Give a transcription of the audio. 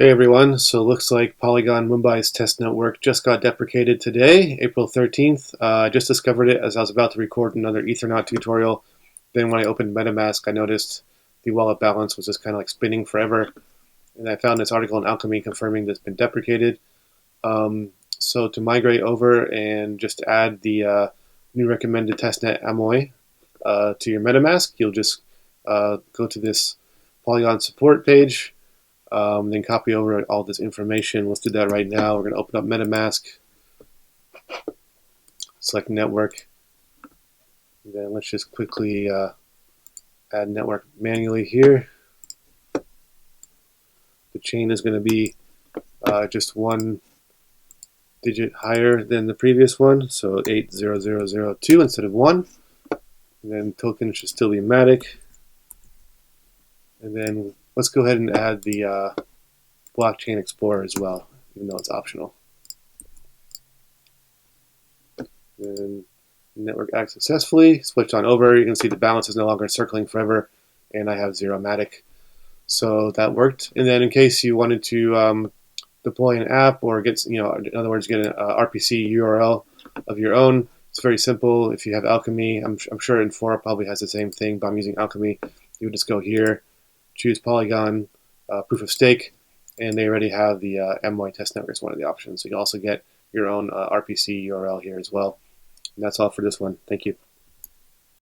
Hey everyone, so looks like Polygon Mumbai's test network just got deprecated today, April 13th. I just discovered it as I was about to record another Ethernet tutorial. Then when I opened Metamask, I noticed the wallet balance was just kind of like spinning forever. And I found this article in Alchemy confirming that it's been deprecated. So to migrate over and just add the new recommended testnet Amoy to your Metamask, you'll just go to this Polygon Support page. Then copy over all this information. Let's do that right now. We're going to open up MetaMask, select network, and then let's just quickly add network manually here. The chain is going to be just one digit higher than the previous one, so 80002 instead of 1. And then token should still be Matic. And then let's go ahead and add the Blockchain Explorer as well, even though it's optional. And network acts successfully. Switched on over. You can see the balance is no longer circling forever, and I have zero Matic. So that worked. And then in case you wanted to deploy an app or get, in other words, get an RPC URL of your own, it's very simple. If you have Alchemy, I'm sure Infora probably has the same thing, but I'm using Alchemy. You would just go here, choose Polygon proof of stake, and they already have the Amoy test network as one of the options. So you can also get your own RPC URL here as well. And that's all for this one. Thank you.